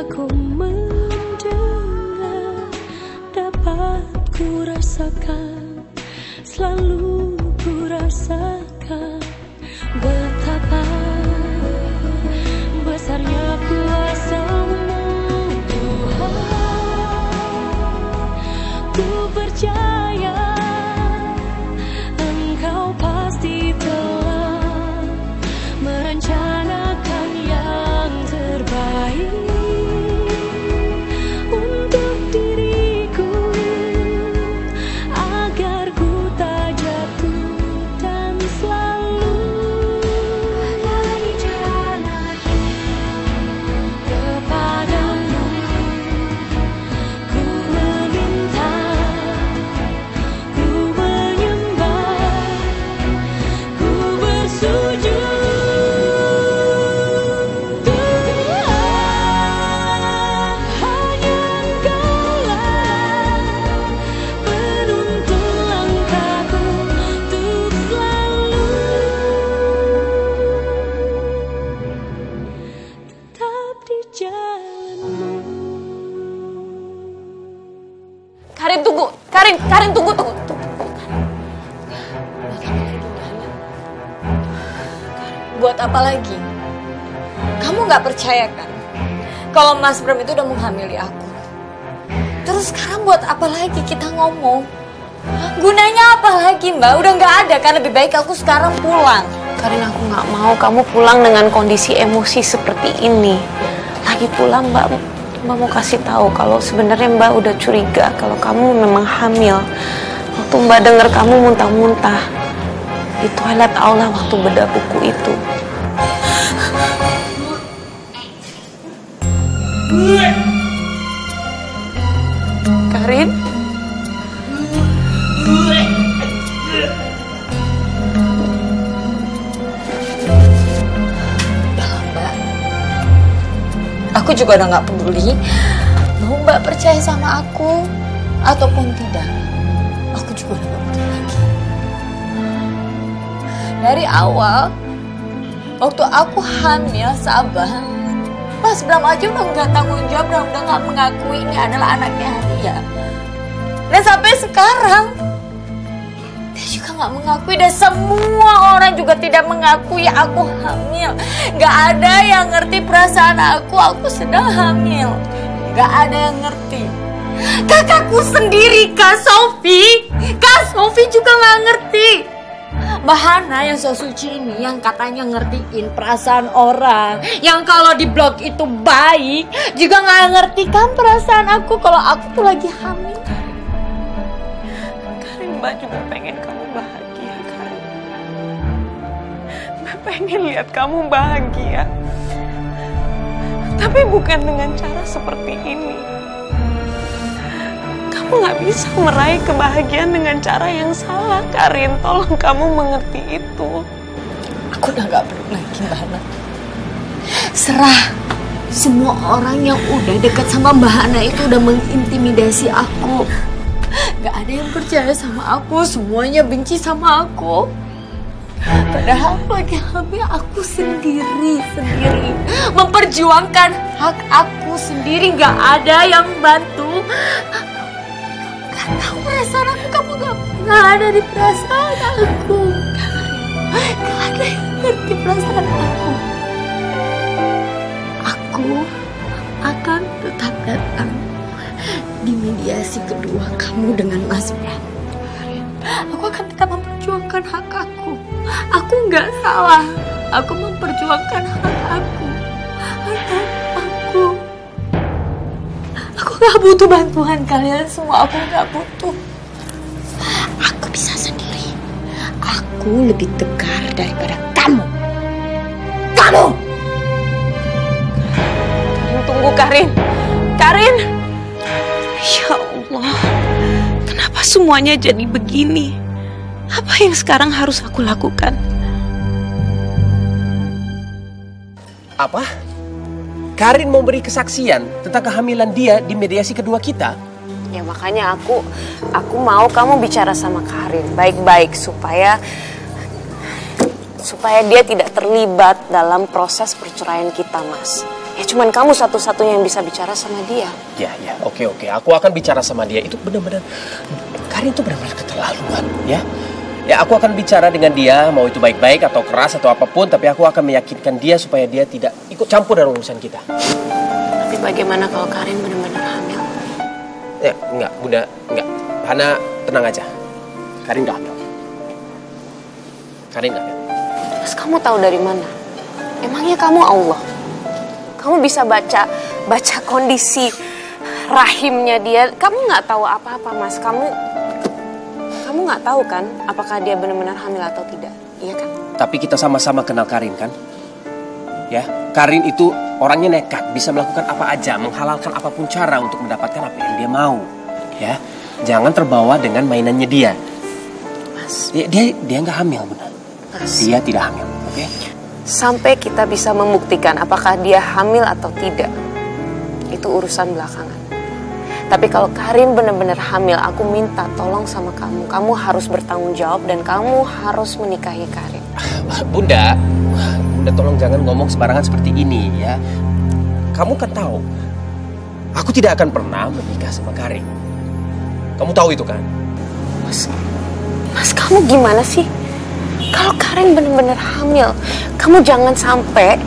aku mendengar, dapat ku rasakan, selalu ku rasakan betapa besarnya kuasa-Mu Tuhan. Ku percaya Engkau pasti telah merencanakan yang terbaik untuk diriku, agar ku tak jatuh dan selalu ada di jalan kepadamu. Ku meminta, ku menyembah, ku bersujud. Karin tunggu, Karin tunggu. Buat apa lagi? Kamu nggak percaya kan? Kalau Mas Bram itu udah menghamili aku. Terus sekarang buat apa lagi kita ngomong? Gunanya apa lagi Mbak? Udah nggak ada kan, lebih baik aku sekarang pulang. Karin, aku nggak mau kamu pulang dengan kondisi emosi seperti ini. Lagi pula Mbak mau kasih tahu kalau sebenarnya Mbak udah curiga kalau kamu memang hamil. Waktu Mbak dengar kamu muntah-muntah di toilet aula waktu bedah buku itu. Karin? Aku juga udah gak peduli mau Mbak percaya sama aku ataupun tidak. Aku juga udah gak peduli lagi. Dari awal waktu aku hamil Sabah, Mas Bram aja udah gak tanggung jawab dan udah gak mengakui ini adalah anaknya dia. Dan sampai sekarang dia juga gak mengakui, dan semua orang juga tidak mengakui aku hamil. Gak ada yang ngerti perasaan aku sedang hamil. Gak ada yang ngerti. Kakakku sendiri, Kak Sofi juga gak ngerti. Mbak Hana yang so suci ini, yang katanya ngertiin perasaan orang, yang kalau di blog itu baik, juga gak ngerti kan perasaan aku kalau aku tuh lagi hamil. Karin, Mbak juga pengen kamu bahagia, Karin. Mbak pengen lihat kamu bahagia. Tapi bukan dengan cara seperti ini. Kamu gak bisa meraih kebahagiaan dengan cara yang salah, Karin. Tolong kamu mengerti itu. Aku udah gak perlu lagi, Mbak Hana. Serah. Semua orang yang udah dekat sama Mbak Hana itu udah mengintimidasi aku. Gak ada yang percaya sama aku. Semuanya benci sama aku. Padahal aku lagi hamil, aku sendiri memperjuangkan hak aku sendiri. Gak ada yang bantu. Gak tahu perasaan aku, kamu gak pernah ada di perasaan aku. Gak ada yang ngerti perasaan aku. Aku akan tetap datang di mediasi kedua kamu dengan Mas Bram. Aku akan tetap memperjuangkan hak aku. Aku nggak salah. Aku memperjuangkan hak aku. Aku nggak butuh bantuan kalian semua. Aku nggak butuh. Aku bisa sendiri. Aku lebih tegar daripada kamu. Kamu! Tunggu, Karin. Karin! Ya Allah, kenapa semuanya jadi begini? Apa yang sekarang harus aku lakukan? Apa? Karin mau beri kesaksian tentang kehamilan dia di mediasi kedua kita? Ya makanya aku mau kamu bicara sama Karin baik-baik supaya dia tidak terlibat dalam proses perceraian kita, Mas. Ya cuman kamu satu-satunya yang bisa bicara sama dia. Ya, oke. Aku akan bicara sama dia. Itu benar-benar, Karin itu benar-benar keterlaluan, ya. Ya, aku akan bicara dengan dia, mau itu baik-baik atau keras atau apapun, tapi aku akan meyakinkan dia supaya dia tidak ikut campur dalam urusan kita. Tapi bagaimana kalau Karin benar-benar hamil? Ya, enggak, Bunda, enggak. Hana, tenang aja. Karin enggak hamil. Karin enggak hamil. Terus kamu tahu dari mana? Emangnya kamu Allah? Kamu bisa baca kondisi rahimnya dia. Kamu nggak tahu apa-apa, Mas. Kamu nggak tahu kan apakah dia benar-benar hamil atau tidak, iya kan? Tapi kita sama-sama kenal Karin kan? Ya, Karin itu orangnya nekat, bisa melakukan apa aja, menghalalkan apapun cara untuk mendapatkan apa yang dia mau. Ya, jangan terbawa dengan mainannya dia. Mas, dia nggak hamil, benar. Mas. Dia tidak hamil, oke? Sampai kita bisa membuktikan apakah dia hamil atau tidak, itu urusan belakangan. Tapi kalau Karin benar-benar hamil, aku minta tolong sama kamu. Kamu harus bertanggung jawab dan kamu harus menikahi Karin. Bunda tolong jangan ngomong sembarangan seperti ini ya. Kamu kan tahu, aku tidak akan pernah menikah sama Karin. Kamu tahu itu kan? Mas, kamu gimana sih? Kalau Karin benar-benar hamil, kamu jangan sampai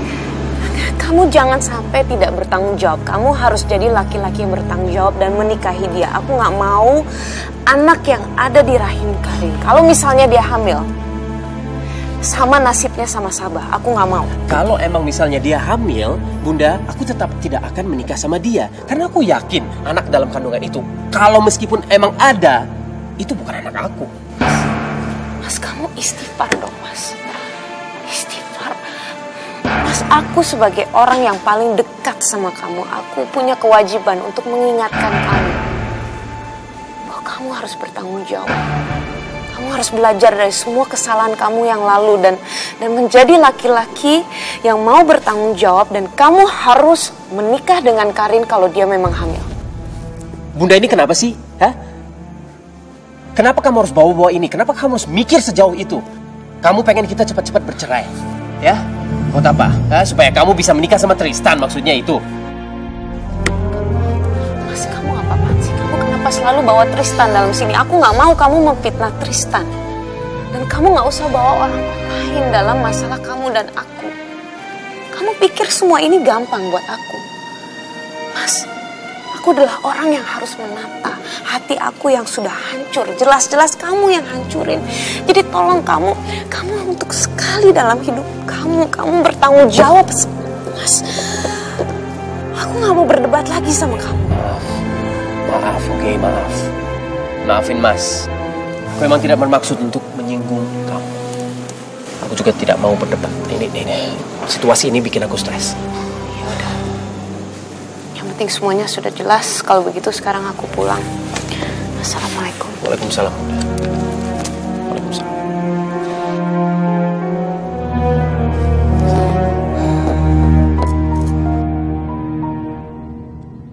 tidak bertanggung jawab. Kamu harus jadi laki-laki yang bertanggung jawab dan menikahi dia. Aku nggak mau anak yang ada di rahim Karin. Kalau misalnya dia hamil, sama nasibnya sama Sabah. Aku nggak mau. Kalau emang misalnya dia hamil, Bunda, aku tetap tidak akan menikah sama dia. Karena aku yakin anak dalam kandungan itu, kalau meskipun emang ada, itu bukan anak aku. Mas, kamu istighfar dong, Mas. Istighfar. Mas, aku sebagai orang yang paling dekat sama kamu, aku punya kewajiban untuk mengingatkan kamu bahwa kamu harus bertanggung jawab. Kamu harus belajar dari semua kesalahan kamu yang lalu dan menjadi laki-laki yang mau bertanggung jawab, dan kamu harus menikah dengan Karin kalau dia memang hamil. Bunda, ini kenapa sih? Hah? Kenapa kamu harus bawa-bawa ini? Kenapa kamu harus mikir sejauh itu? Kamu pengen kita cepat-cepat bercerai, ya? Buat apa? Supaya kamu bisa menikah sama Tristan, maksudnya itu? Mas, kamu apa-apaan sih? Kamu kenapa selalu bawa Tristan dalam sini? Aku nggak mau kamu memfitnah Tristan. Dan kamu nggak usah bawa orang lain dalam masalah kamu dan aku. Kamu pikir semua ini gampang buat aku? Mas, aku adalah orang yang harus menata hati aku yang sudah hancur. Jelas-jelas kamu yang hancurin. Jadi tolong kamu untuk sekali dalam hidup kamu bertanggung jawab, Mas. Aku gak mau berdebat lagi sama kamu. Maaf, oke, maaf. Maafin Mas. Aku memang tidak bermaksud untuk menyinggung kamu. Aku juga tidak mau berdebat. Ini. Situasi ini bikin aku stres. Ya udah. Yang penting semuanya sudah jelas. Kalau begitu sekarang aku pulang. Assalamualaikum. Waalaikumsalam. Waalaikumsalam.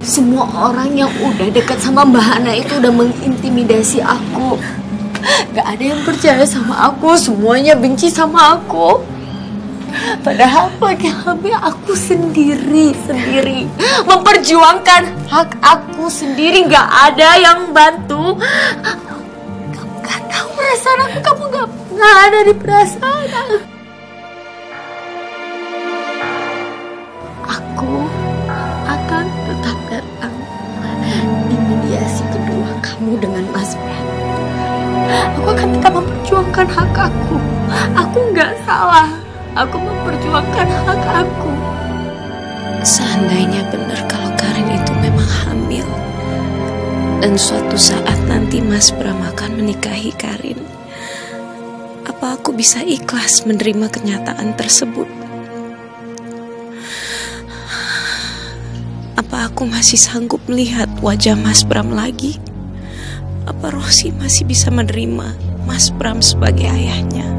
Semua orang yang udah dekat sama Mbak Hana itu udah mengintimidasi aku. Gak ada yang percaya sama aku, semuanya benci sama aku. Padahal lagi hamil aku sendiri memperjuangkan hak aku sendiri, gak ada yang bantu. Kamu gak tahu perasaan aku, kamu gak pernah ada di perasaan aku. Aku akan tetap datang di mediasi kedua kamu dengan Mas Bram. Aku akan tetap memperjuangkan hak aku. Aku gak salah. Aku memperjuangkan hak aku. Seandainya benar kalau Karin itu memang hamil, dan suatu saat nanti Mas Bram akan menikahi Karin, apa aku bisa ikhlas menerima kenyataan tersebut? Apa aku masih sanggup melihat wajah Mas Bram lagi? Apa Rosi masih bisa menerima Mas Bram sebagai ayahnya?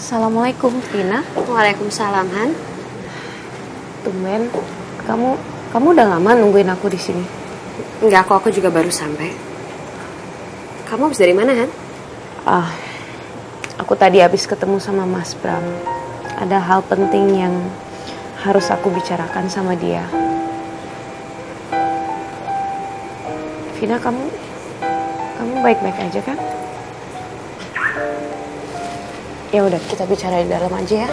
Assalamualaikum, Tina. Waalaikumsalam, Han. Tumben, kamu udah lama nungguin aku di sini. Enggak, aku juga baru sampai. Kamu habis dari mana, Han? Aku tadi habis ketemu sama Mas Bram. Ada hal penting yang harus aku bicarakan sama dia. Vina, kamu baik-baik aja kan? Ya udah, kita bicara di dalam aja ya.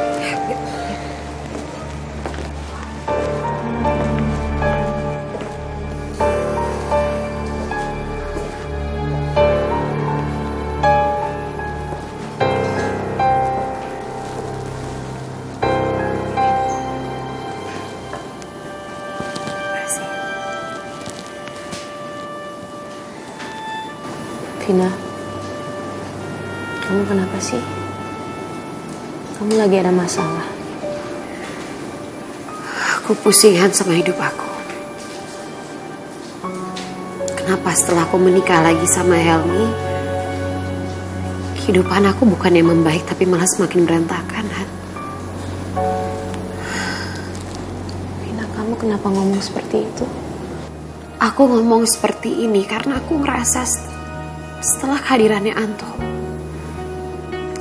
Vina, kamu kenapa sih? Kamu lagi ada masalah? Aku pusingan sama hidup aku. Kenapa setelah aku menikah lagi sama Helmi, kehidupan aku bukan yang membaik tapi malah semakin berantakan, Han? Vina, kamu kenapa ngomong seperti itu? Aku ngomong seperti ini karena aku ngerasa setelah kehadirannya Anto,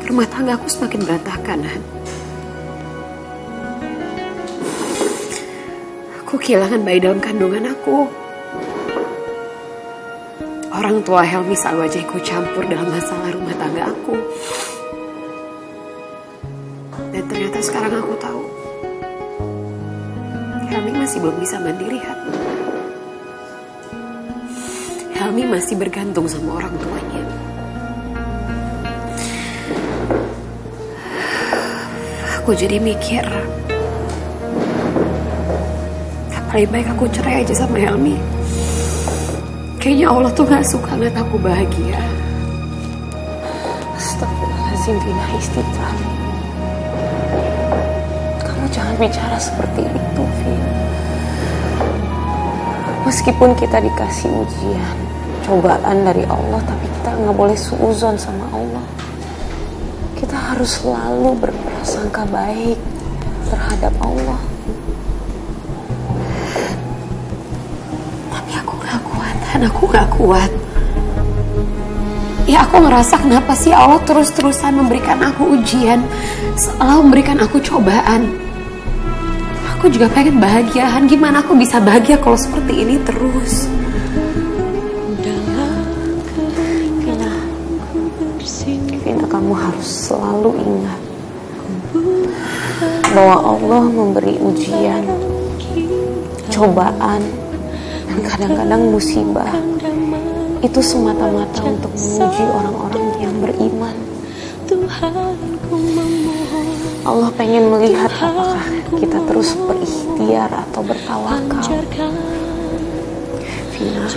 rumah tangga aku semakin berantakan, Han. Aku kehilangan bayi dalam kandungan aku. Orang tua Helmi selalu aja ikut campur dalam masalah rumah tangga aku. Dan ternyata sekarang aku tahu Helmi masih belum bisa mandiri, Han. Helmi masih bergantung sama orang tuanya. Aku jadi mikir, paling baik aku cerai aja sama Helmi. Kayaknya Allah tuh gak suka ngeliat aku bahagia. Astagfirullahaladzim, Vina, istighfar. Kamu jangan bicara seperti itu, Vina. Meskipun kita dikasih ujian, cobaan dari Allah, tapi kita nggak boleh suuzon sama Allah. Kita harus selalu berprasangka baik terhadap Allah. Tapi aku nggak kuat, dan aku nggak kuat. Ya aku ngerasa kenapa sih Allah terus-terusan memberikan aku ujian, selalu memberikan aku cobaan. Aku juga pengen bahagia, Han. Gimana aku bisa bahagia kalau seperti ini terus? Vina, kamu harus selalu ingat bahwa Allah memberi ujian, cobaan, dan kadang-kadang musibah. Itu semata-mata untuk menguji orang-orang yang beriman. Allah pengen melihat apakah kita terus berikhtiar atau bertawakal. Vina,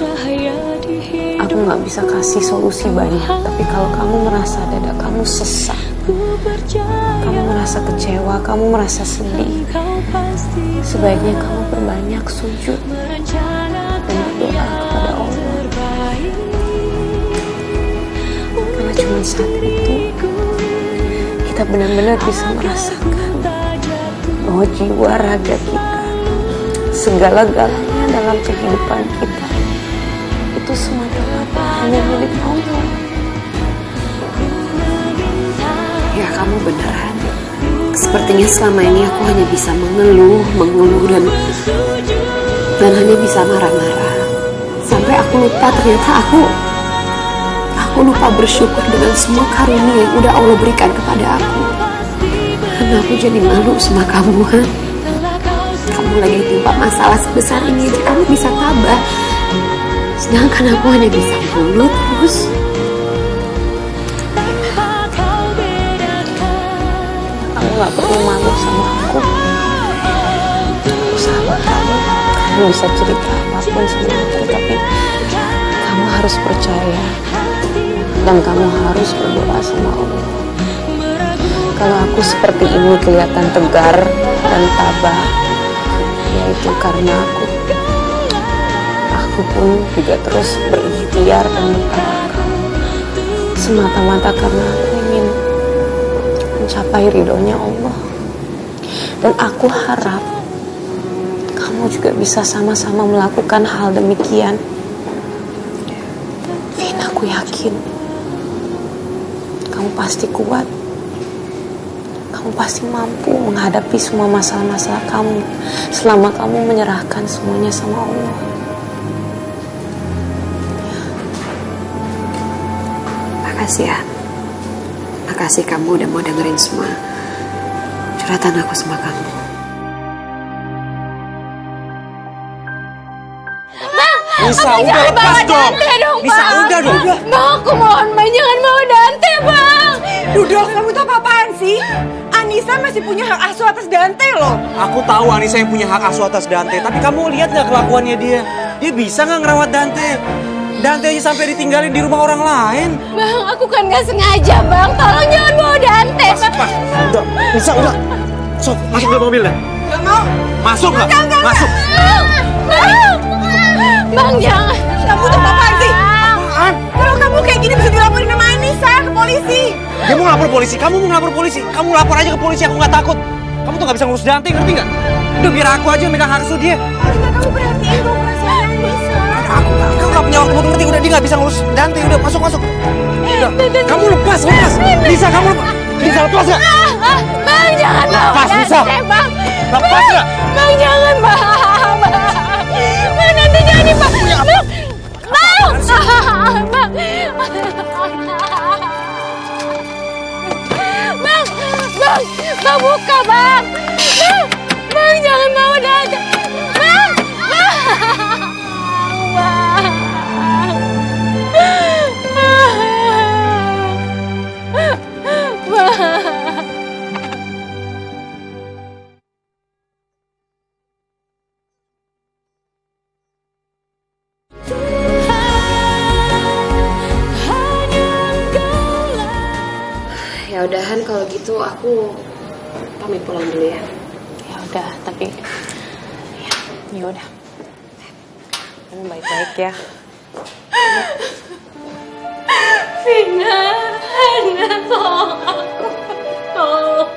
aku gak bisa kasih solusi banyak, tapi kalau kamu merasa dada kamu sesak, kamu merasa kecewa, kamu merasa sedih, sebaiknya kamu perbanyak sujud dan berdoa kepada Allah. Karena cuma saat itu kita benar-benar bisa merasakan bahwa jiwa raga kita, segala-galanya dalam kehidupan kita, itu semata-mata hanya milik Allah. Ya kamu beneran. Sepertinya selama ini aku hanya bisa mengeluh dan hanya bisa marah-marah. Sampai aku lupa ternyata aku lupa bersyukur dengan semua karunia yang udah Allah berikan kepada aku. Karena aku jadi malu sama kamu, Han. Kamu lagi timpa masalah sebesar ini aja kamu bisa tabah. Sedangkan aku hanya bisa mulut terus. Kamu gak perlu malu sama aku. Aku sahabat kamu. Kamu bisa cerita apapun sama aku, tapi kamu harus percaya dan kamu harus berdoa sama Allah. Kalau aku seperti ini kelihatan tegar dan tabah, yaitu karena aku pun juga terus berikhtiar dan bertawakal semata-mata karena aku ingin mencapai ridhonya Allah. Dan aku harap kamu juga bisa sama-sama melakukan hal demikian. Vina, aku yakin kamu pasti kuat. Kamu pasti mampu menghadapi semua masalah-masalah kamu selama kamu menyerahkan semuanya sama Allah. Makasih ya. Makasih kamu udah mau dengerin semua curhatan aku sama kamu. Nisa, udah lepas dong. Nisa, udah dong. Bang, aku mohon bang, jangan bawa Dante bang. Rudolf, kamu tuh apa-apaan sih? Anissa masih punya hak asuh atas Dante loh. Aku tahu Anissa yang punya hak asuh atas Dante, tapi kamu lihat nggak kelakuannya dia? Dia bisa nggak ngerawat Dante? Dante aja sampai ditinggalin di rumah orang lain. Bang, aku kan nggak sengaja bang. Tolong jangan bawa Dante bang. Udah, Nisa, udah. Sof, masuk ke mobil deh. Gak mau. Masuk nggak? Masuk. Bang, jangan. Kamu tuh apaan sih? Apaan? Kalau kamu kayak gini bisa dilaporin sama Anissa ke polisi. Dia mau ngelapor polisi, kamu mau ngelapor polisi. Kamu lapor aja ke polisi, aku nggak takut. Kamu tuh nggak bisa ngurus Dante, ngerti nggak? Udah biar aku aja yang megang hak asuh dia. Harusnya kamu perhatiin dong perasaan Anissa. Aku nggak punya waktu buat ngerti, udah dia nggak bisa ngurus Dante, udah masuk. Udah, kamu lepas. Nisa, kamu lepas. Nisa, lepas nggak? Bang, jangan bawa Lepas, Nisa. Dante bang. Lepas nggak? Bang, jangan bang. Bang, nanti jangan nih bang. Bang. Bang, buka bang. Bang, jangan bawa Dante. Bang. Ya udahan kalau gitu aku pamit pulang dulu ya. Ya udah, tapi ya udah. Kamu baik-baik ya. Vina, tolong aku. Tolong.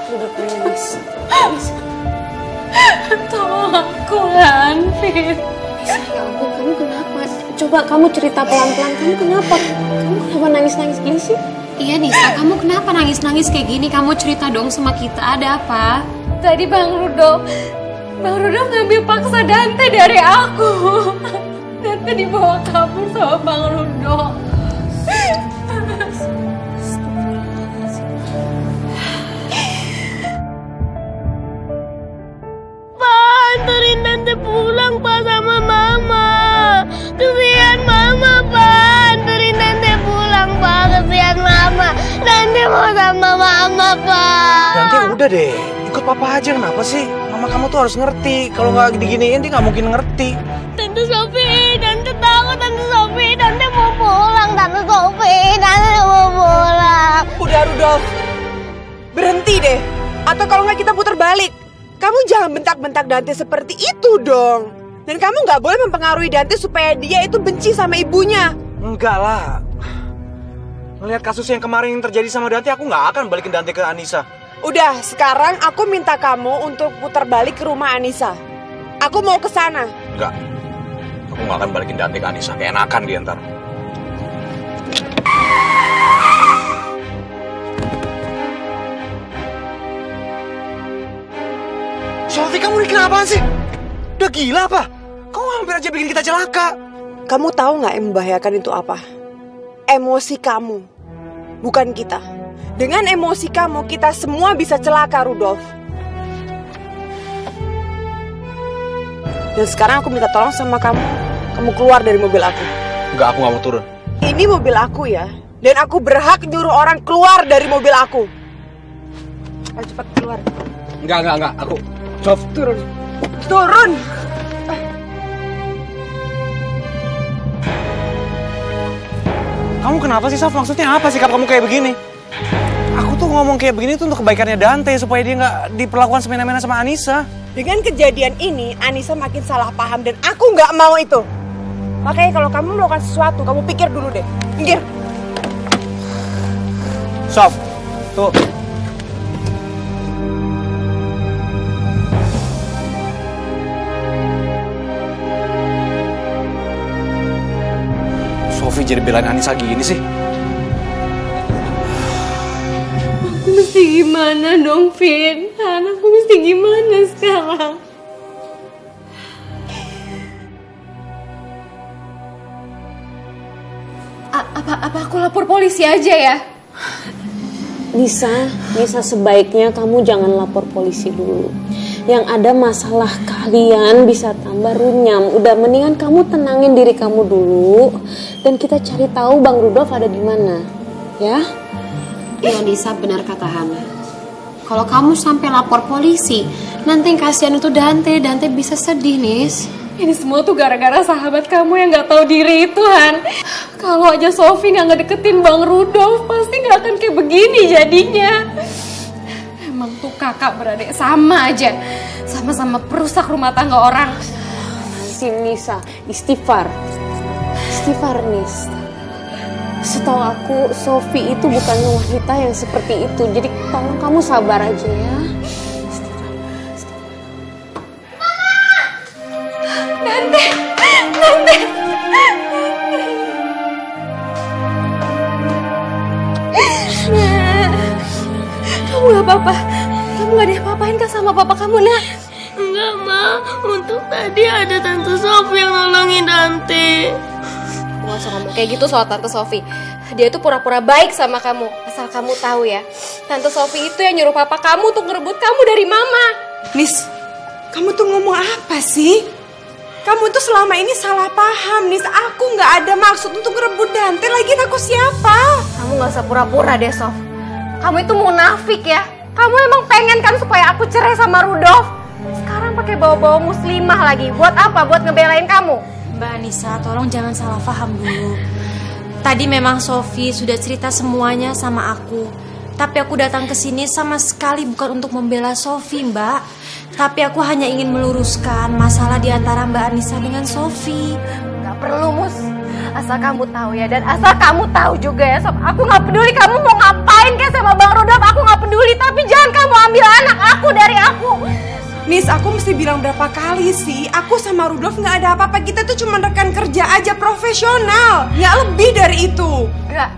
Duduk dulu, Miss. Tolong aku, Lan, Vin. Ya ampun, kamu kenapa? Coba kamu cerita pelan-pelan, kamu kenapa? Kamu kenapa nangis-nangis gini sih? Iya Nisa, kamu kenapa nangis-nangis kayak gini? Kamu cerita dong sama kita, ada apa? Tadi Bang Rudolf ngambil paksa Dante dari aku. Dante dibawa kabur sama Bang Rudolf. Pak, anterin Dante pulang Pak sama Mama. Kesian Mama Pak, anterin Dante pulang Pak. Kesian Mama, Dante mau sama Mama Pak. Dante udah deh, ikut papa aja, kenapa sih? Mama kamu tuh harus ngerti, kalau nggak diginiin dia nggak mungkin ngerti. Tante Sophie, Tante takut Tante Sophie, Tante mau pulang Tante Sophie, Tante mau pulang. Udah Rudolf, berhenti deh. Atau kalau nggak kita putar balik. Kamu jangan bentak-bentak Dante seperti itu dong. Dan kamu nggak boleh mempengaruhi Dante supaya dia itu benci sama ibunya. Enggak lah. Melihat kasus yang kemarin yang terjadi sama Dante, aku nggak akan balikin Dante ke Anissa. Udah, sekarang aku minta kamu untuk putar balik ke rumah Anissa. Aku mau ke sana. Enggak. Aku nggak akan balikin Dante ke Anissa, keenakan dia ntar. Sophie, kamu ini kenapa sih? Udah gila apa? Kamu hampir aja bikin kita celaka. Kamu tahu nggak yang membahayakan itu apa? Emosi kamu, bukan kita. Dengan emosi kamu, kita semua bisa celaka, Rudolf. Dan sekarang aku minta tolong sama kamu. Kamu keluar dari mobil aku. Enggak, aku nggak mau turun. Ini mobil aku ya. Dan aku berhak nyuruh orang keluar dari mobil aku. Ayo cepat keluar. Enggak. Aku. Sof, Turun. Turun! kamu kenapa sih, Sof? Maksudnya apa sikap kamu kayak begini? Aku tuh ngomong kayak begini tuh untuk kebaikannya Dante, supaya dia nggak diperlakukan semena-mena sama Anissa. Dengan kejadian ini, Anissa makin salah paham dan aku nggak mau itu. Makanya kalau kamu melakukan sesuatu, kamu pikir dulu deh. Minggir. Sof, tuh. Sofi jadi belain Anissa gini sih? Aku mesti gimana dong, Vin? Aku mesti gimana sekarang? Apa aku lapor polisi aja ya? Nisa sebaiknya kamu jangan lapor polisi dulu. Yang ada masalah kalian bisa tambah runyam. Udah mendingan kamu tenangin diri kamu dulu dan kita cari tahu Bang Rudolf ada di mana, ya? Iya Nisa, benar kata Hana. Kalau kamu sampai lapor polisi, nanti yang kasihan itu Dante bisa sedih, Nis. Ini semua tuh gara-gara sahabat kamu yang nggak tahu diri itu, Han. Kalau aja Sofi nggak ngedeketin Bang Rudolf, pasti nggak akan kayak begini jadinya. Emang tuh kakak beradik sama aja, sama-sama perusak rumah tangga orang. Si Nisa, istighfar Nis. Setahu aku, Sofi itu bukan wanita yang seperti itu. Jadi tolong kamu sabar aja ya. Dante. Kamu gak apa-apa? Kamu gak ada apa-apain kan sama papa kamu, nak? Enggak, Ma. Untuk tadi ada Tante Sofi yang nolongin Dante. Gak usah ngomong kayak gitu soal Tante Sofi. Dia tuh pura-pura baik sama kamu. Asal kamu tahu ya, Tante Sofi itu yang nyuruh papa kamu untuk ngerebut kamu dari Mama. Nis, kamu tuh ngomong apa sih? Kamu tuh selama ini salah paham, Nis. Aku nggak ada maksud untuk ngerebut Dante. Lagian aku siapa? Kamu gak usah pura-pura deh, Sof. Kamu itu munafik ya. Kamu emang pengen kan supaya aku cerai sama Rudolf? Sekarang pakai bawa-bawa muslimah lagi. Buat apa? Buat ngebelain kamu? Mbak Anissa, tolong jangan salah paham dulu. Tadi memang Sofi sudah cerita semuanya sama aku. Tapi aku datang ke sini sama sekali bukan untuk membela Sofi, Mbak. Tapi aku hanya ingin meluruskan masalah di antara Mbak Anissa dengan Sofi. Gak perlu, Mus. Asal kamu tahu ya, dan asal kamu tahu juga ya, Sof. Aku gak peduli kamu mau ngapain kayak sama Bang Rudolf, aku gak peduli. Tapi jangan kamu ambil anak aku dari aku. Nis, aku mesti bilang berapa kali sih? Aku sama Rudolf nggak ada apa-apa. Kita tuh cuma rekan kerja aja, profesional. Nggak lebih dari itu. Enggak,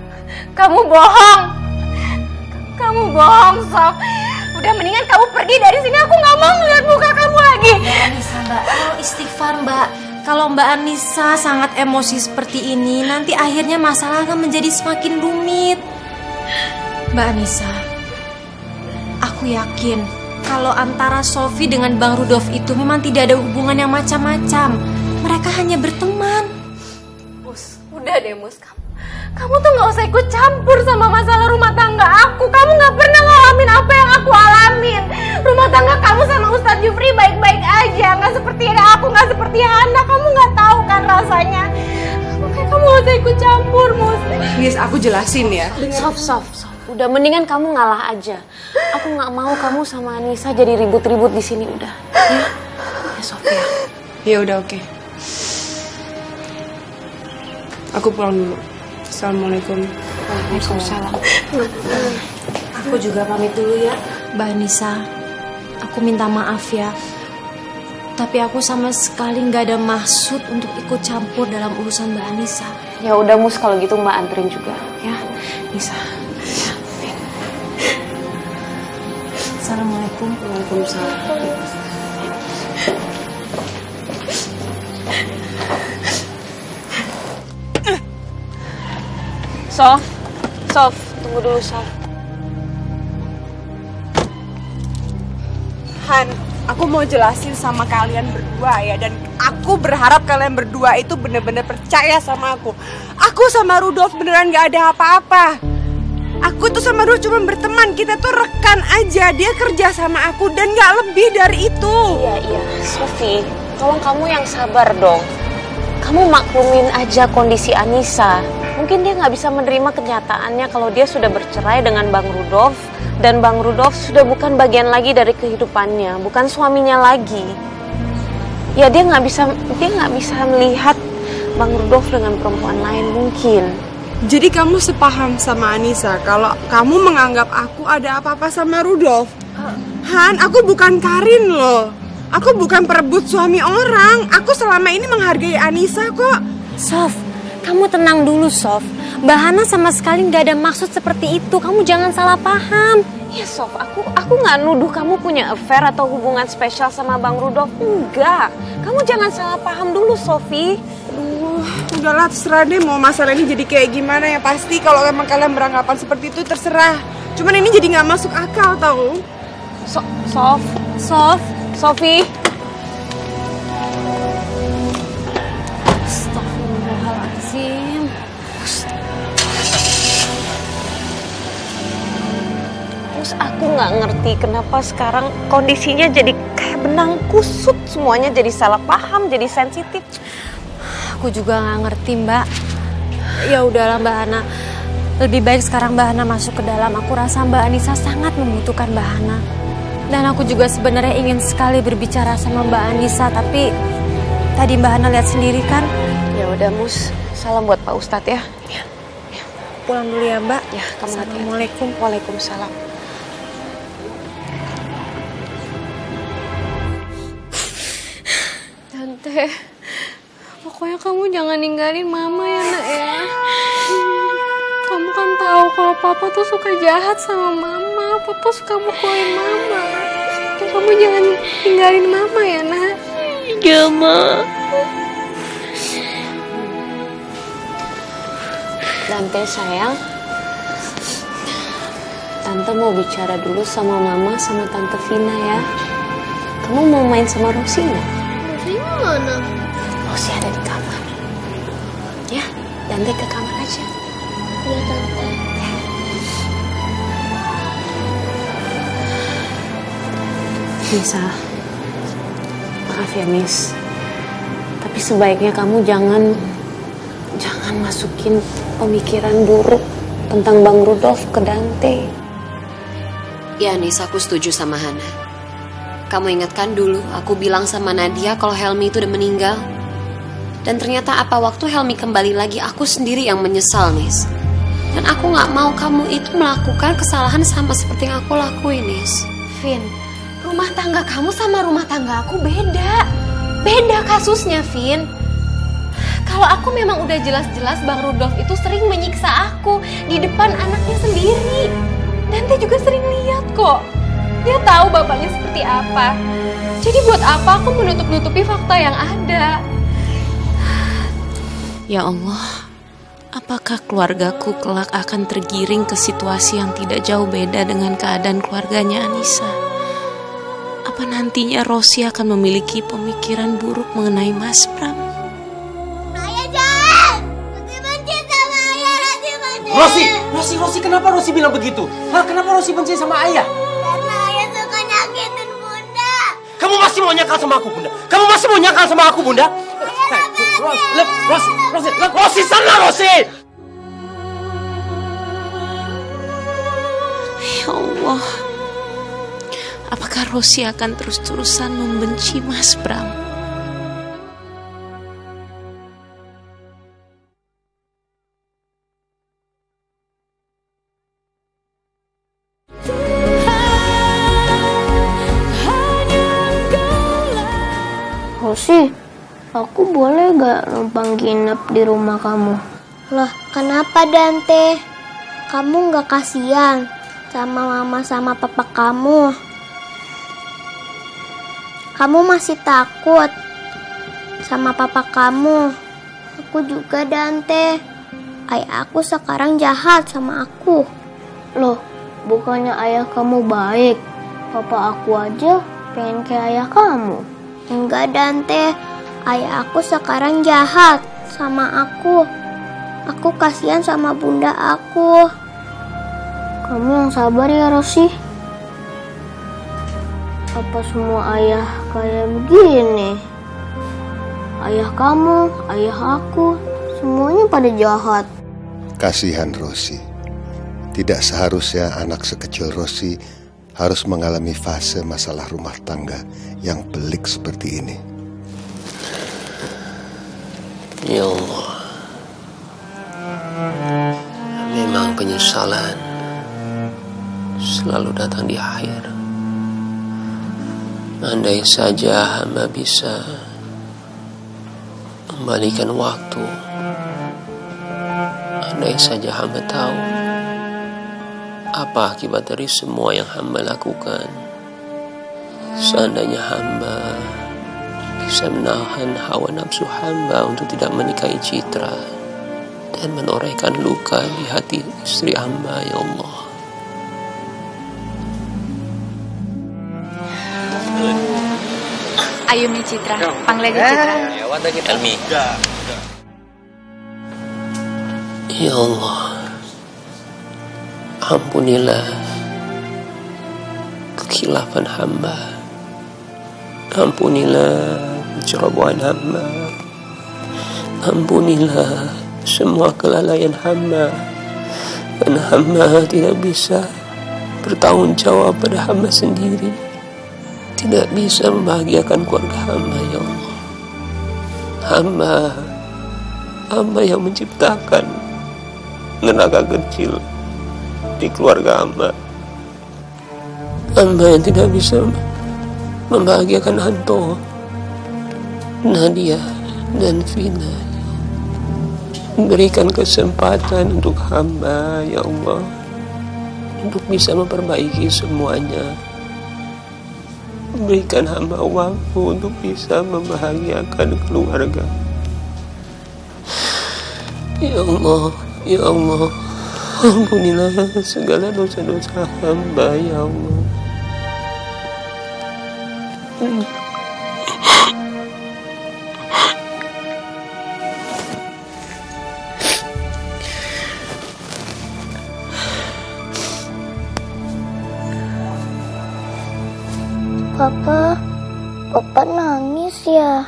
kamu bohong. Kamu bohong, Sof. Udah mendingan kamu pergi dari sini. Aku nggak mau ngeliat muka kamu lagi. Mbak Anissa, Mbak, tolong istighfar, Mbak. Kalau Mbak Anissa sangat emosi seperti ini, nanti akhirnya masalah akan menjadi semakin rumit. Mbak Anissa, aku yakin kalau antara Sofi dengan Bang Rudolf itu memang tidak ada hubungan yang macam-macam. Mereka hanya berteman. Mus, udah deh, Mus. Kamu tuh gak usah ikut campur sama masalah rumah tangga aku. Kamu gak pernah ngalamin apa yang aku alamin. Rumah tangga kamu sama Ustadz Jufri baik-baik aja. Gak seperti aku, gak seperti Hana. Kamu gak tahu kan rasanya. Makanya kamu gak usah ikut campur, Mus. Nis, aku jelasin ya. Sof. Udah mendingan kamu ngalah aja. Aku nggak mau kamu sama Anissa jadi ribut-ribut di sini udah. Ya Sofia. Ya udah, oke. Aku pulang dulu. Assalamualaikum. Waalaikumsalam. Aku juga pamit dulu ya, Mbak Anissa. Aku minta maaf ya. Tapi aku sama sekali nggak ada maksud untuk ikut campur dalam urusan Mbak Anissa. Ya udah Mus, kalau gitu Mbak anterin juga ya. Nisa. Assalamualaikum. Waalaikumsalam. Sof, tunggu dulu Sof. Han, aku mau jelasin sama kalian berdua ya. Dan aku berharap kalian berdua itu bener-bener percaya sama aku. Aku sama Rudolf beneran gak ada apa-apa. Aku tuh sama Rudolf cuma berteman. Kita tuh rekan aja. Dia kerja sama aku dan gak lebih dari itu. Iya, Sofi, tolong kamu yang sabar dong. Kamu maklumin aja kondisi Anissa. Mungkin dia nggak bisa menerima kenyataannya kalau dia sudah bercerai dengan Bang Rudolf. Dan Bang Rudolf sudah bukan bagian lagi dari kehidupannya, bukan suaminya lagi. Ya dia nggak bisa melihat Bang Rudolf dengan perempuan lain mungkin. Jadi kamu sepaham sama Anissa kalau kamu menganggap aku ada apa-apa sama Rudolf? Han, aku bukan Karin loh. Aku bukan perebut suami orang. Aku selama ini menghargai Anissa kok. Sof, Kamu tenang dulu, Sof. Mbak Hana sama sekali nggak ada maksud seperti itu. Kamu jangan salah paham. Ya, Sof, aku nggak nuduh kamu punya affair atau hubungan spesial sama Bang Rudolf. Enggak. Kamu jangan salah paham dulu, Sofi. Udahlah, terserah deh mau masalah ini jadi kayak gimana ya. Pasti kalau emang kalian beranggapan seperti itu terserah. Cuman ini jadi nggak masuk akal tau. Sofi. Astagfirullahaladzim. Terus aku nggak ngerti kenapa sekarang kondisinya jadi kayak benang kusut. Semuanya jadi salah paham, jadi sensitif. Aku juga nggak ngerti, Mbak. Ya udahlah, Mbak Hana. Lebih baik sekarang Mbak Hana masuk ke dalam. Aku rasa Mbak Anissa sangat membutuhkan Mbak Hana. Dan aku juga sebenarnya ingin sekali berbicara sama Mbak Anissa, tapi tadi Mbak Hana lihat sendiri kan. Ya udah, Mus. Salam buat Pak Ustadz ya. Ya. Pulang dulu ya, Mbak. Ya, kamu hati-hati. Assalamualaikum. Waalaikumsalam. Tante, pokoknya kamu jangan ninggalin Mama ya, Nak ya. Kamu kan tahu kalau Papa tuh suka jahat sama Mama. Papa suka mukulin Mama. Jadi kamu jangan tinggalin Mama ya, Nak. Ya, Ma. Tante sayang, Tante mau bicara dulu sama Mama sama Tante Vina ya. Kamu mau main sama Rosi nggak? Rosi mana? Rosi ada di kamar. Ya, Tante ke kamar aja. Ya, Tante. Nisa, maaf ya Miss, tapi sebaiknya kamu jangan masukin pemikiran buruk tentang Bang Rudolf ke Dante. Ya Nis, aku setuju sama Hana. Kamu ingatkan dulu aku bilang sama Nadia kalau Helmi itu udah meninggal. Dan ternyata apa waktu Helmi kembali lagi aku sendiri yang menyesal, Nis. Dan aku gak mau kamu itu melakukan kesalahan sama seperti yang aku lakuin, Nis. Vin, rumah tangga kamu sama rumah tangga aku beda. Beda kasusnya, Vin. Kalau aku memang udah jelas-jelas Bang Rudolf itu sering menyiksa aku di depan anaknya sendiri. Dante juga sering lihat kok. Dia tahu bapaknya seperti apa. Jadi buat apa aku menutup-nutupi fakta yang ada? Ya Allah, apakah keluargaku kelak akan tergiring ke situasi yang tidak jauh beda dengan keadaan keluarganya Anissa? Apa nantinya Rosi akan memiliki pemikiran buruk mengenai Mas Pram? Rosi, kenapa Rosi bilang begitu? Kenapa Rosi benci sama ayah? Karena ayah suka nyakitin Bunda. Kamu masih mau nyakal sama aku, Bunda? Kamu masih mau nyakal sama aku, Bunda? Rosi, sana, Rosi! Ya Allah, apakah Rosi akan terus-terusan membenci Mas Pram? Rosi, aku boleh gak numpang nginep di rumah kamu? Loh, kenapa Dante? Kamu gak kasihan sama mama sama papa kamu? Kamu masih takut sama papa kamu? Aku juga, Dante. Ayah aku sekarang jahat sama aku. Loh, bukannya ayah kamu baik? Papa aku aja pengen kayak ayah kamu. Enggak, Dante. Ayah aku sekarang jahat sama aku. Aku kasihan sama bunda aku. Kamu yang sabar ya, Rosi. Apa semua ayah kayak begini? Ayah kamu, ayah aku, semuanya pada jahat. Kasihan Rosi. Tidak seharusnya anak sekecil Rosi harus mengalami fase masalah rumah tangga yang pelik seperti ini. Ya Allah, memang penyesalan selalu datang di akhir. Andai saja hamba bisa membalikan waktu Andai saja hamba tahu apa akibat dari semua yang hamba lakukan. Seandainya hamba bisa menahan hawa nafsu hamba untuk tidak menikahi Citra dan menorehkan luka di hati istri hamba, ya Allah. Ayo Mi Citra, panggil aja Citra. Elmi. Ya Allah, ampunilah kekhilafan hamba, ampunilah kecerobohan hamba, ampunilah semua kelalaian hamba, karena hamba tidak bisa bertanggung jawab pada hamba sendiri, tidak bisa membahagiakan keluarga hamba, ya Allah. Hamba yang menciptakan neraka kecil di keluarga hamba yang tidak bisa membahagiakan Anto, Nadia, dan Vina. Berikan kesempatan untuk hamba, ya Allah, untuk bisa memperbaiki semuanya. Berikan hamba waktu untuk bisa membahagiakan keluarga. Ya Allah, ya Allah, ampunilah segala dosa-dosa hamba, ya Allah. Papa nangis ya?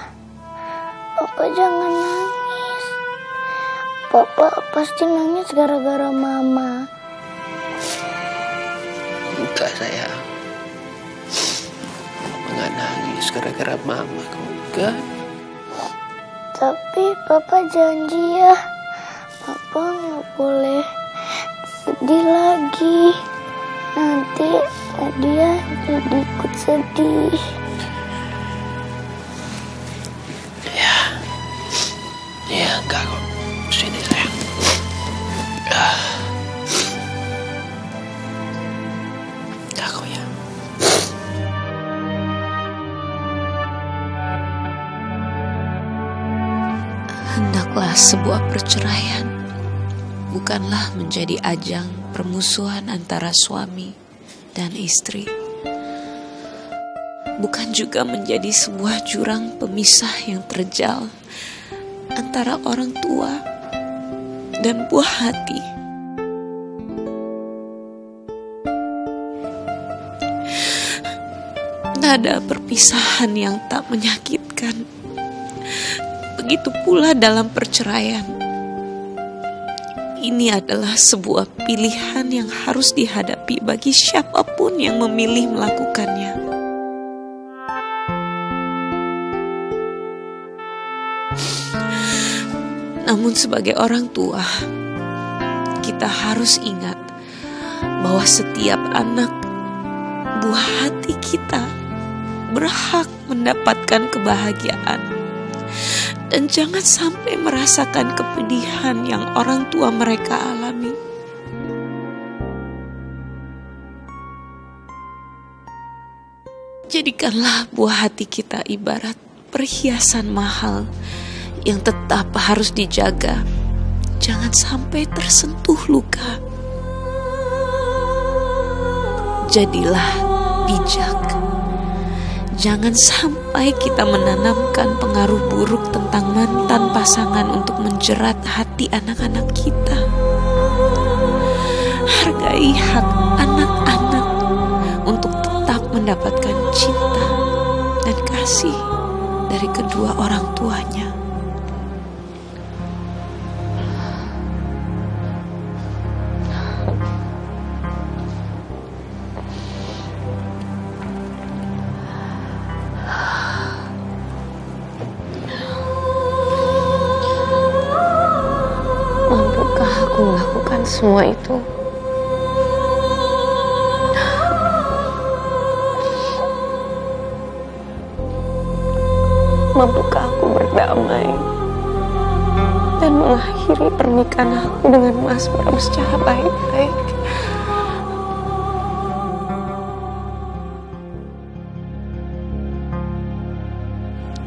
Papa jangan nangis. Papa pasti nangis gara-gara mama. Enggak, sayang. Enggak nangis gara-gara mama, enggak. Tapi Papa janji ya, Papa nggak boleh sedih lagi. Nanti dia jadi ikut sedih. Ya, enggak kok. Sini, sayang. Enggak kok ya. Hendaklah sebuah perceraian bukanlah menjadi ajang permusuhan antara suami dan istri. Bukan juga menjadi sebuah jurang pemisah yang terjal antara orang tua dan buah hati. Nada perpisahan yang tak menyakitkan. Begitu pula dalam perceraian. Ini adalah sebuah pilihan yang harus dihadapi bagi siapapun yang memilih melakukannya. Namun sebagai orang tua, kita harus ingat bahwa setiap anak buah hati kita berhak mendapatkan kebahagiaan. Dan jangan sampai merasakan kepedihan yang orang tua mereka alami. Jadikanlah buah hati kita ibarat perhiasan mahal yang tetap harus dijaga. Jangan sampai tersentuh luka. Jadilah bijak. Jangan sampai kita menanamkan pengaruh buruk tentang mantan pasangan untuk menjerat hati anak-anak kita. Hargai hak anak-anak untuk tetap mendapatkan cinta dan kasih dari kedua orang tuanya. Semua itu mampukah aku berdamai dan mengakhiri pernikahan aku dengan Mas Bram secara baik-baik.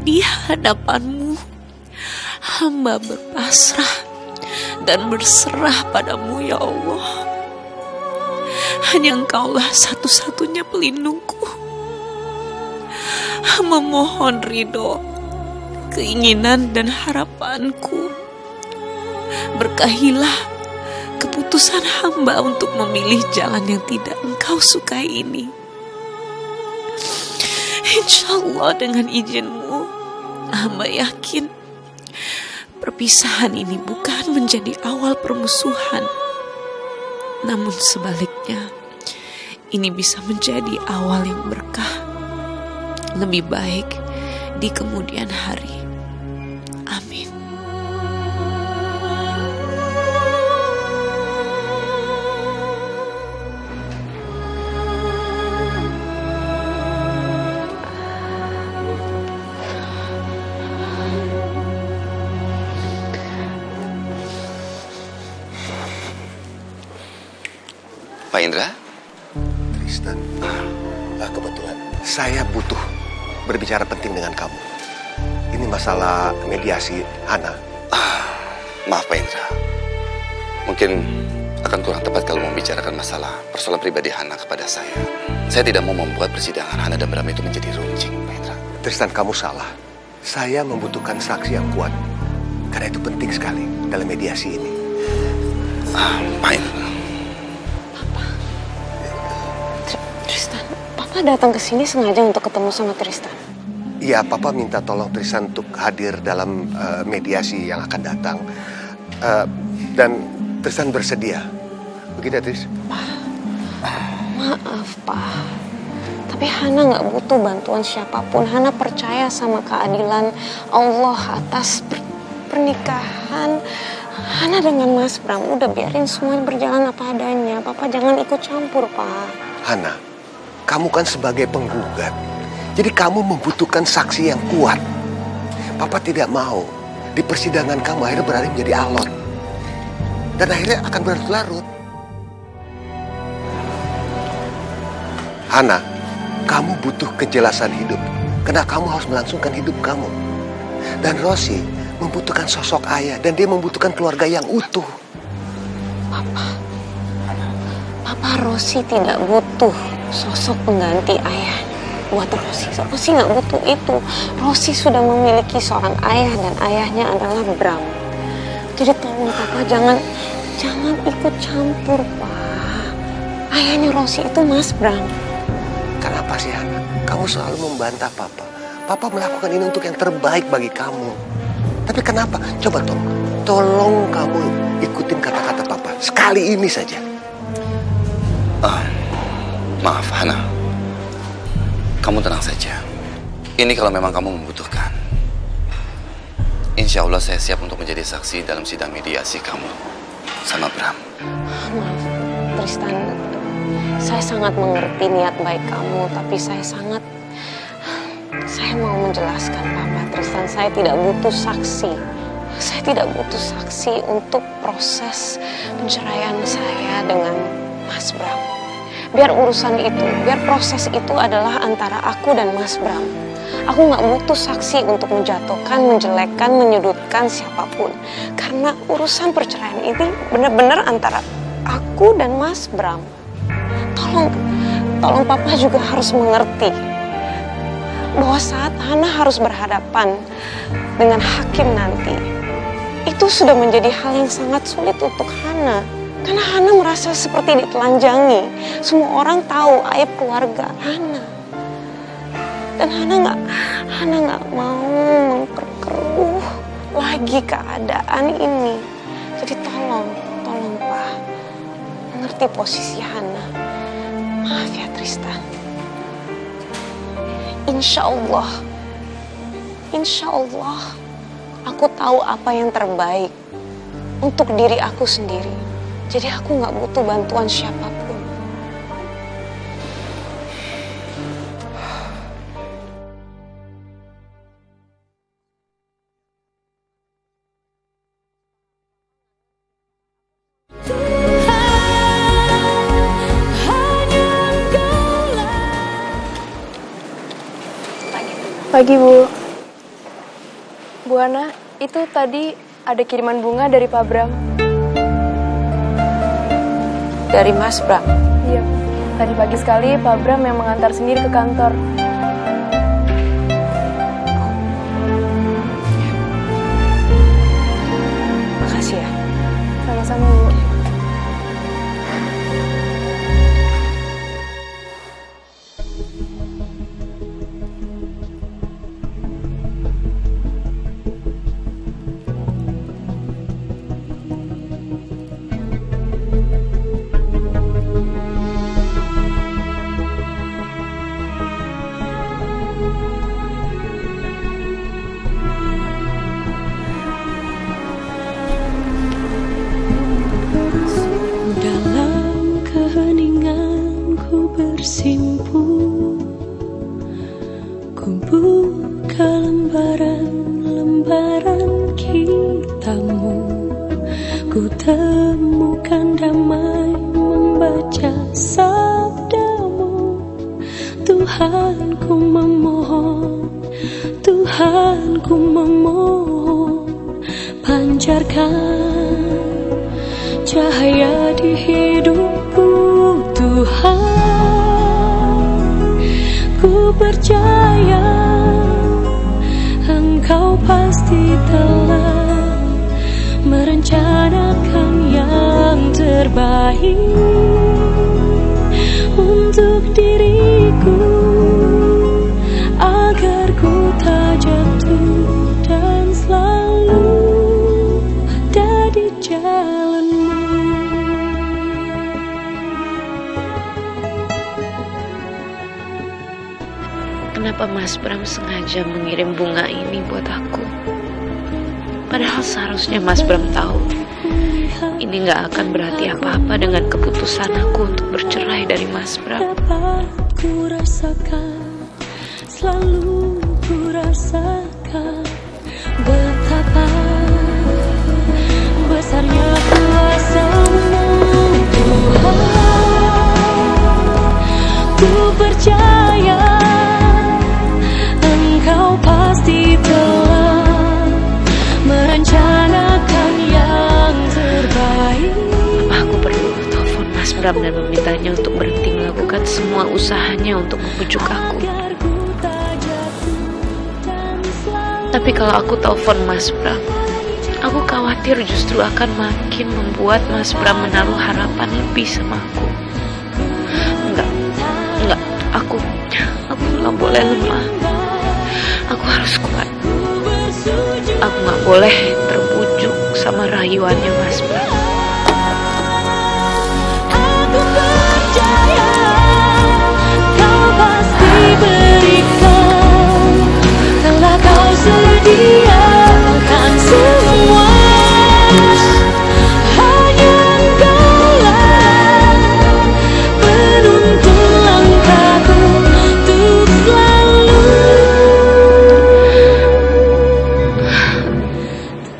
Di hadapanmu, hamba berpasrah dan berserah padamu ya Allah. Hanya Engkaulah satu-satunya pelindungku. Hamba mohon ridho, keinginan dan harapanku. Berkahilah keputusan hamba untuk memilih jalan yang tidak Engkau sukai ini. Insya Allah dengan izinmu, hamba yakin perpisahan ini bukan menjadi awal permusuhan. Namun sebaliknya, ini bisa menjadi awal yang berkah, lebih baik di kemudian hari. Amin. Pak Indra? Tristan, kebetulan saya butuh berbicara penting dengan kamu. Ini masalah mediasi Hana. Maaf Pak Indra, mungkin akan kurang tepat kalau membicarakan masalah persoalan pribadi Hana kepada saya. Saya tidak mau membuat persidangan Hana dan Bram itu menjadi runcing, Pak Indra. Tristan, kamu salah. Saya membutuhkan saksi yang kuat, karena itu penting sekali dalam mediasi ini. Pak Indra. Papa datang ke sini sengaja untuk ketemu sama Tristan. Iya, Papa minta tolong Tristan untuk hadir dalam mediasi yang akan datang. Dan Tristan bersedia. Begitu, Tris? Maaf, Pak. Tapi Hana nggak butuh bantuan siapapun. Hana percaya sama keadilan Allah atas pernikahan Hana dengan Mas Bram. Udah biarin semuanya berjalan apa adanya. Papa jangan ikut campur, Pak. Hana, kamu kan sebagai penggugat, jadi kamu membutuhkan saksi yang kuat. Papa tidak mau di persidangan kamu akhirnya beralih menjadi alot. Dan akhirnya akan berlarut-larut. Hana, kamu butuh kejelasan hidup. Karena kamu harus melangsungkan hidup kamu. Dan Rosi membutuhkan sosok ayah. Dan dia membutuhkan keluarga yang utuh. Papa, Rosi tidak butuh sosok pengganti ayah buat Rosi. Rosi nggak butuh itu. Rosi sudah memiliki seorang ayah dan ayahnya adalah Bram. Jadi tolong Papa jangan ikut campur, Pak. Ayahnya Rosi itu Mas Bram. Kenapa sih, Hana? Kamu selalu membantah Papa. Papa melakukan ini untuk yang terbaik bagi kamu. Tapi kenapa? Coba tolong kamu ikutin kata-kata Papa. Sekali ini saja. Maaf, Hana. Kamu tenang saja. Ini kalau memang kamu membutuhkan. Insya Allah saya siap untuk menjadi saksi dalam sidang mediasi kamu sama Bram. Maaf, Tristan. Saya sangat mengerti niat baik kamu, tapi saya mau menjelaskan Papa. Tristan, saya tidak butuh saksi. Saya tidak butuh saksi untuk proses penceraian saya dengan Mas Bram. Biar proses itu adalah antara aku dan Mas Bram. Aku nggak butuh saksi untuk menjatuhkan, menjelekkan, menyudutkan siapapun. Karena urusan perceraian ini benar-benar antara aku dan Mas Bram. Tolong Papa juga harus mengerti bahwa saat Hana harus berhadapan dengan hakim nanti, itu sudah menjadi hal yang sangat sulit untuk Hana. Karena Hana merasa seperti ditelanjangi. Semua orang tahu aib keluarga Hana. Dan Hana nggak mau memperkeruh lagi keadaan ini. Jadi tolong Pak, mengerti posisi Hana. Maaf ya Tristan. Insya Allah, aku tahu apa yang terbaik untuk diri aku sendiri. Jadi aku nggak butuh bantuan siapapun. Pagi, Bu. Bu Ana, itu tadi ada kiriman bunga dari Pak Bram. Dari Mas Bram? Iya, tadi pagi sekali Pak Bram yang mengantar sendiri ke kantor. Makasih ya. Sama-sama, Bu. Dalam keheninganku bersimpuh, ku buka lembaran-lembaran kita,mu, ku temukan damai membaca sabdamu. Tuhanku memohon, Tuhanku memohon, pancarkan cahaya di hidupku, Tuhan. Ku percaya Engkau pasti telah merencanakan yang terbaik untuk diriku, agar ku tak jatuh dan selalu ada di jalanmu. Kenapa Mas Bram sengaja mengirim bunga ini buat aku? Padahal seharusnya Mas Bram tahu ini gak akan berarti apa-apa dengan keputusan aku untuk bercerai dari Mas Bram. Ku rasakan, selalu ku rasakan betapa besarnya kuasa-Mu, Tuhan. Ku percaya Engkau pasti telah merencanakan yang terbaik. Aku perlu telepon Mas Bram dan memintanya untuk berhenti melakukan semua usahanya untuk membujuk aku. Tapi kalau aku telepon Mas Bram, aku khawatir justru akan makin membuat Mas Bram menaruh harapan lebih sama aku. Enggak, aku gak boleh lemah. Aku harus kuat. Aku gak boleh terbujuk sama rayuannya Mas Bram. Aku percaya Kau pasti berikan, telah Kau sediakan semua. Hanya Engkaulah penuntun langkahku untuk selalu.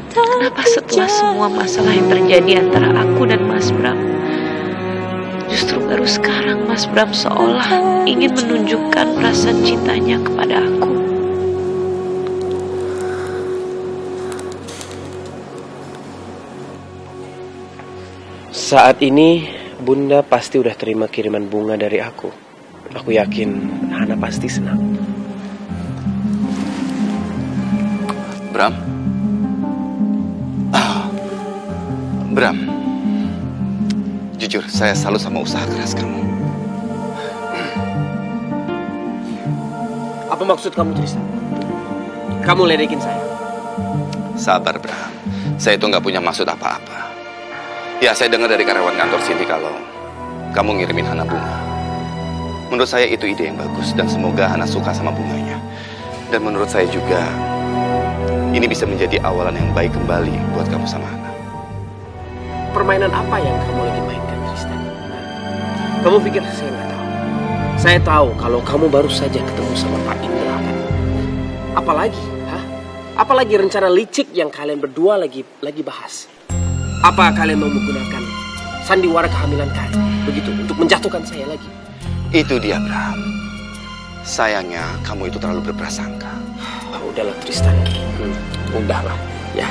Kenapa setelah semua masalah yang terjadi antara aku dan Mas Bram, justru baru sekarang Mas Bram seolah ingin menunjukkan perasaan cintanya kepada aku? Saat ini Bunda pasti udah terima kiriman bunga dari aku. Aku yakin Hana pasti senang. Bram? Bram, jujur saya salut sama usaha keras kamu. Apa maksud kamu, Tristan? Kamu ledekin saya? Sabar, Bram. Saya itu nggak punya maksud apa-apa. Ya, saya dengar dari karyawan kantor sini kalau kamu ngirimin Hana bunga. Menurut saya itu ide yang bagus dan semoga Hana suka sama bunganya. Dan menurut saya juga ini bisa menjadi awalan yang baik kembali buat kamu sama Hana. Permainan apa yang kamu lagi mainkan, Tristan? Kamu pikir saya nggak tahu? Saya tahu kalau kamu baru saja ketemu sama Pak Indra kan? Apalagi, apalagi rencana licik yang kalian berdua lagi bahas? Apa kalian mau menggunakan sandiwara kehamilan kalian begitu untuk menjatuhkan saya lagi? Itu dia, Bram. Sayangnya kamu itu terlalu berprasangka. Udahlah Tristan, udahlah ya.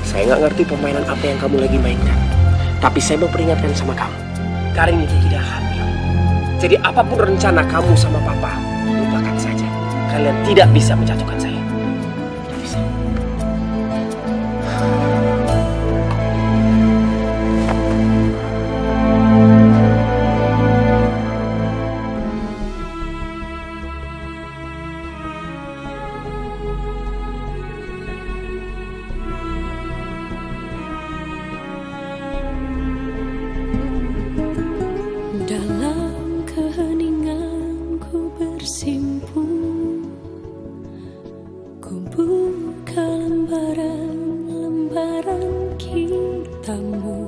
Saya nggak ngerti permainan apa yang kamu lagi mainkan. Tapi saya mau peringatkan sama kamu, Karin itu tidak hamil. Jadi apapun rencana kamu sama papa, lupakan saja. Kalian tidak bisa menjatuhkan saya. Tidak bisa. Dalam keheningan ku bersimpuh, ku buka lembaran-lembaran kita,mu,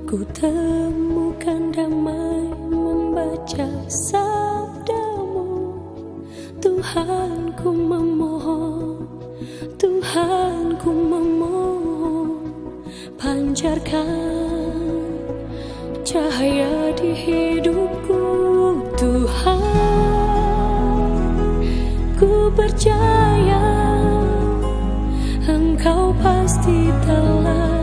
ku temukan damai membaca sabdamu. Tuhan ku memohon, Tuhan ku memohon, pancarkan cahaya di hidupku. Tuhan, ku percaya Engkau pasti telah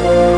Oh